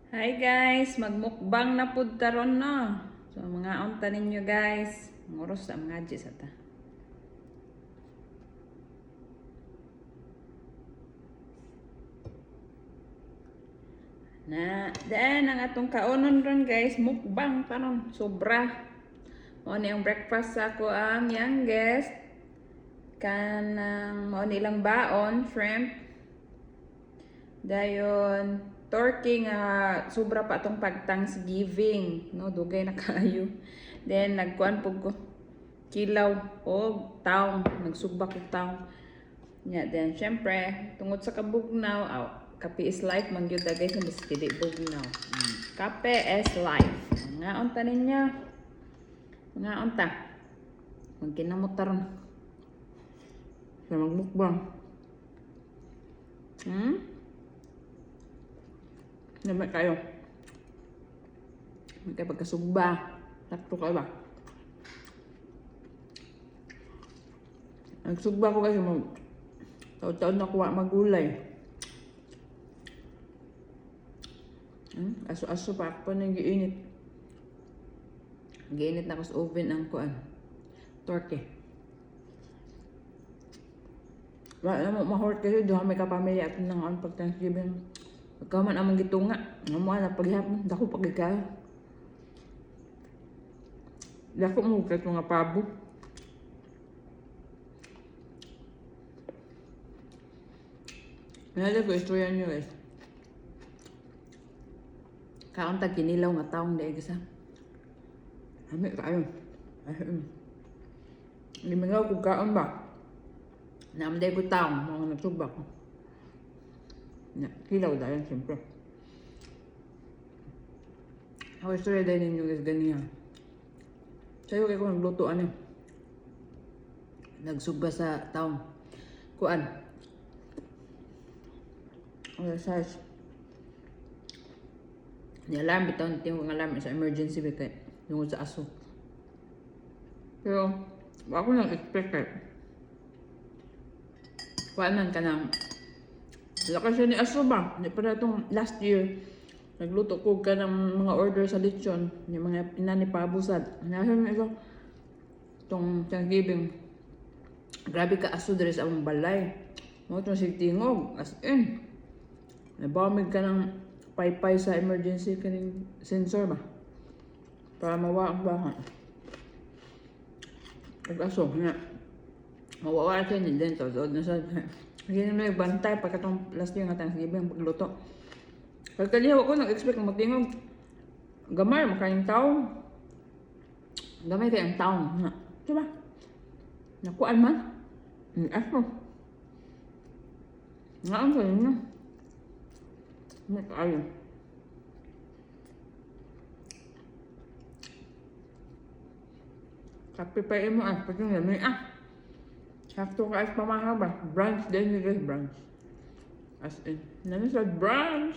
Hi guys, magmukbang na pud taron no. So mga unta ninyo guys, ngoros sa mga adjis ata. Na, daan ang atong kaonon ron guys, mukbang taron, sobra. Mo ni ang breakfast sa ako ang youngest. Kanang mo nilang baon, shrimp. Dayon turkey nga sobra pa atong pag Thanksgiving, no, dugay na kaayo. Then nagkuan pug ko kilaw og taong, nagsugba ko taong. Then syempre tungod sa kabugnaw, kape is life man gyud guys, mas dili bugnaw. Kape is life. Nga unta ninyo. Nga unta. Magkinamot taron. Sa magmukbang. Naman kayo. May pagkasugba. Sakto kayo ba? Nagsugba ko kasi taon-taon na kuha magulay. Aso-aso pa ako nang giinit. Giinit na ako sa oven ang kuan. Turkey. Wala mo mahort kasi doon may kapamilya at nang pag Thanksgiving. Pagkaman amang gitunga. Nga mo na paghihapon. Dako pagkikaya. Dako mo kahit mga pabo. Nalala ko istorya nyo guys. Kaon tag kinilaw nga taong daig isa. Hami kayo. Limingaw ko kaon ba? Naamday ko taong mga nagsubak. Kilaw dahil siyempre. Ako istorya dahil ninyo guys ganiya. Sayo kayo ko nagluto ano. Nagsugba sa taong. Kuan. Wala size. Ni-alarm bitaw natin kung alarm sa emergency ba kay tungod sa aso. Pero ako nang expect eh. Kuanan ka ng lakas siya ni aso ba? Di pa na itong last year nagluto ko ka ng mga order sa lechon. Yung mga inanipabusad. Nasa na ito itong Thanksgiving. Grabe ka aso dere sa among balay. Mga itong sigtingog. As in. Nabamig ka ng paypay sa emergency kaning sensor ba? Para mawa ang bahan. Pag-aso, nga. Mawawa siya ni Dento. So, nasa, hindi naman nagbantay pagkatong last year nga Thanksgiving pagluto. Pagkalihaw ako, nag-expect na magtingog. Gamay, makayang tao. Gamay kayang tao. Diba? Nakuan man. Aso. Nga ang sayo niya. Ano tayo? Kape pa mo pati nga may sakto ka as pamahaba. Brunch din guys, brunch. As in, namin sa brunch.